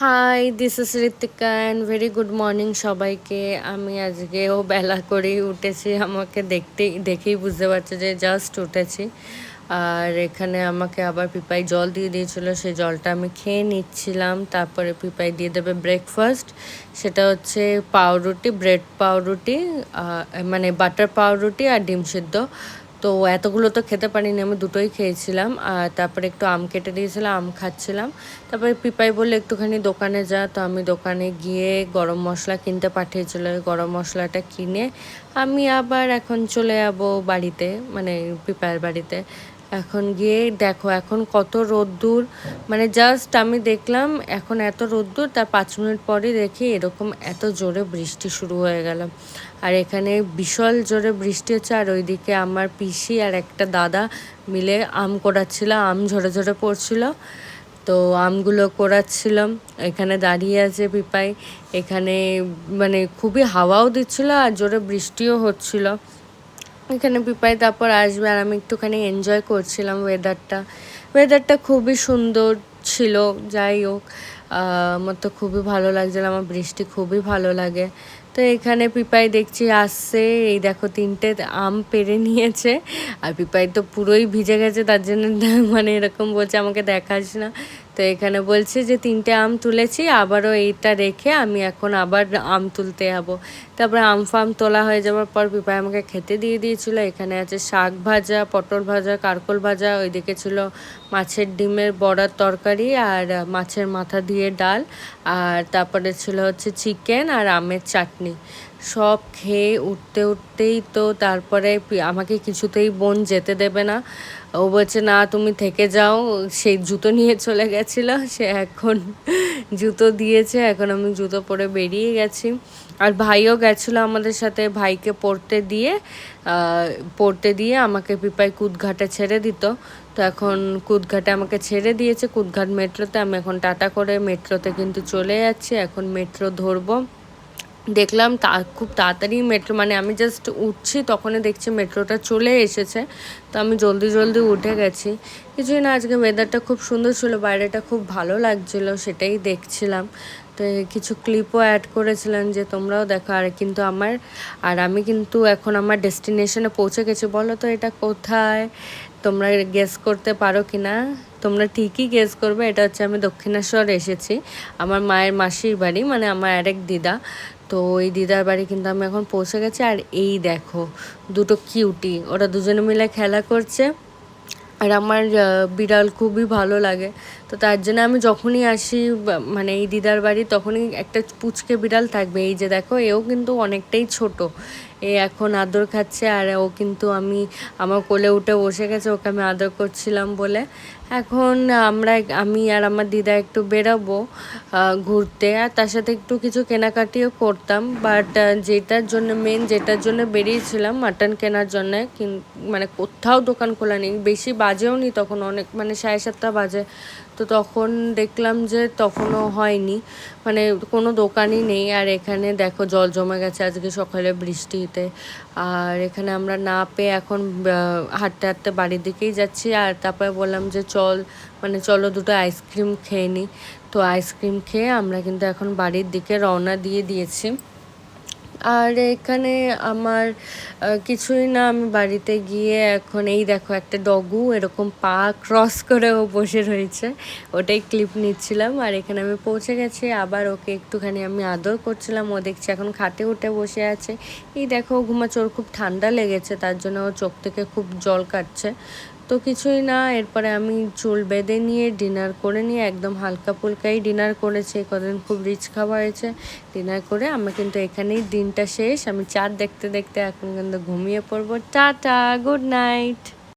High, this is Ritika and very good morning সবাইকে। আমি আজকেও বেলা করেই উঠেছি, আমাকে দেখেই বুঝতে পারছে যে জাস্ট উঠেছি। আর এখানে আমাকে আবার পিপাই জল দিয়ে দিয়েছিল, সেই জলটা আমি খেয়ে নিচ্ছিলাম। তারপরে পিপাই দিয়ে দেবে ব্রেকফাস্ট, সেটা হচ্ছে পাউরুটি, ব্রেড পাউরুটি, মানে বাটার পাউরুটি আর ডিম সিদ্ধ। তো এতগুলো তো খেতে পারিনি, আমি দুটোই খেয়েছিলাম। আর তারপরে একটু আম কেটে দিয়েছিলাম, আম খাচ্ছিলাম। তারপরে পিপাই বললে একটুখানি দোকানে যা, তো আমি দোকানে গিয়ে গরম মশলা কিনতে পাঠিয়েছিল। গরম মশলাটা কিনে আমি আবার এখন চলে যাবো বাড়িতে, মানে পিপাইয়ের বাড়িতে। এখন গিয়ে দেখো এখন কত রোদ্দুর, মানে জাস্ট আমি দেখলাম এখন এত রোদ্দুর, তার 5 মিনিট পরে দেখি এরকম এত জোরে বৃষ্টি শুরু হয়ে গেল। আর এখানে বিশাল জোরে বৃষ্টি হচ্ছে, আর ওইদিকে আমার পিসি আর একটা দাদা মিলে আম কোড়াচ্ছিল, আম ঝরে ঝরে পড়ছিল। তো আমগুলো কোড়াচ্ছিলাম, এখানে দাঁড়িয়ে আছে পিপাই। এখানে মানে খুবই হাওয়াও দিচ্ছিলো আর জোরে বৃষ্টিও হচ্ছিল। এখানে পিপাই তারপর আসবে, আর আমি একটুখানি এনজয় করছিলাম ওয়েদারটা খুবই সুন্দর ছিল। যাই হোক, আমার তো খুবই ভালো লাগছিল, আমার বৃষ্টি খুবই ভালো লাগে। তো এখানে পিপাই দেখছি আসছে, এই দেখো 3টে আম পেড়ে নিয়েছে। আর পিপাই তো পুরোই ভিজে গেছে, তার জন্য মানে এরকম বলছে আমাকে দেখাস না। তো এখানে বলছে যে 3টে আম তুলেছি, আবারও এইটা রেখে আমি এখন আবার আম তুলতে যাবো। তারপরে আম ফাম তোলা হয়ে যাওয়ার পর পিপাই আমাকে খেতে দিয়ে দিয়েছিলো। এখানে আছে শাক ভাজা, পটল ভাজা, কারকোল ভাজা, ওইদিকে ছিল মাছের ডিমের বড়ার তরকারি আর মাছের মাথা দিয়ে ডাল, আর তারপরে ছিল হচ্ছে চিকেন আর আমের চাটনি। সব খেয়ে উঠতেই তো তারপরে আমাকে কিছুতেই বোন যেতে দেবে না। ও বলছে না তুমি থেকে যাও, সেই জুতো নিয়ে চলে গেছিলো, সে এখন জুতো দিয়েছে, এখন আমি জুতো পরে বেরিয়ে গেছি। আর ভাইও গেছিলো আমাদের সাথে, ভাইকে পড়তে দিয়ে আমাকে পিপাই কুদঘাটে ছেড়ে দিত। তো এখন কুদঘাটে আমাকে ছেড়ে দিয়েছে, কুদঘাট মেট্রোতে। আমি এখন টাটা করে মেট্রোতে কিন্তু চলে যাচ্ছি, এখন মেট্রো ধরবো। দেখলাম খুব তাড়াতাড়ি মেট্রো, মানে আমি জাস্ট উঠছি তখনই দেখছি মেট্রোটা চলে এসেছে। তো আমি জলদি জলদি উঠে গেছি। কিছুই না, আজকে ওয়েদারটা খুব সুন্দর ছিল, বাইরেটা খুব ভালো লাগছিলো, সেটাই দেখছিলাম। তো কিছু ক্লিপও অ্যাড করেছিলাম যে তোমরাও দেখো। আমি কিন্তু এখন আমার ডেস্টিনেশনে পৌঁছে গেছি। বলো তো এটা কোথায়? তোমরা গেস করতে পারো কি না? তোমরা ঠিকই গেস করবে, এটা হচ্ছে আমি দক্ষিণেশ্বর এসেছি, আমার মায়ের মাসির বাড়ি, মানে আমার আরেক দিদা। তো ওই দিদার বাড়ি কিন্তু আমি এখন পৌঁছে গেছি। আর এই দেখো দুটো কিউটি, ওরা দুজনে মিলে খেলা করছে। আর আমার বিড়াল খুবই ভালো লাগে, তো তার জন্য আমি যখনই আসি মানে এই দিদার বাড়ি, তখনই একটা পুচকে বিড়াল থাকবে। এই যে দেখো, এও কিন্তু অনেকটাই ছোট, এ এখন আদর খাচ্ছে। আর ও কিন্তু আমার কোলে উঠে বসে গেছে, ওকে আমি আদর করছিলাম বলে। এখন আমি আর আমার দিদা একটু বেরোবো ঘুরতে, আর তার সাথে একটু কিছু কেনাকাটিও করতাম। বাট যেটার জন্য বেরিয়েছিলাম মাটন কেনার জন্যে, মানে কোথাও দোকান খোলা নেই, বেশি বাজেও নি তখন, অনেক মানে 7:30 বাজে। তো তখন দেখলাম যে তখনও হয়নি, মানে কোনো দোকানই নেই। আর এখানে দেখো জল জমে গেছে আজকে সকালে বৃষ্টিতে। আর এখানে আমরা না পেয়ে এখন হাঁটতে হাঁটতে বাড়ির দিকেই যাচ্ছি। আর তারপরে বললাম যে চলো দুটো আইসক্রিম খেয়ে নিই। তো আইসক্রিম খেয়ে আমরা কিন্তু এখন বাড়ির দিকে রওনা দিয়ে দিয়েছি। আর এখানে আমার কিছুই না, আমি বাড়িতে গিয়ে এখন এই দেখো একটা ডগু এরকম পা ক্রস করে ও বসে রয়েছে, ওটাই ক্লিপ নিচ্ছিলাম। আর এখানে আমি পৌঁছে গেছি, আবার ওকে একটুখানি আমি আদর করছিলাম। ও দেখছি এখন খাটে উঠে বসে আছে। এই দেখো ঘুমাচ্ছে, ওর খুব ঠান্ডা লেগেছে, তার জন্য ওর চোখ থেকে খুব জল কাটছে। তো কিছুই না, এরপরে আমি চুল বেঁধে নিয়ে ডিনার করে নিয়ে একদম হালকা ফুলকাই ডিনার করেছি, কদিন খুব রিচ খাওয়া হয়েছে। ডিনার করে আমি কিন্তু এখানেই দিনটা শেষ, আমি চাঁদ দেখতে দেখতে এখন কিন্তু ঘুমিয়ে পড়বো। Tata, good night.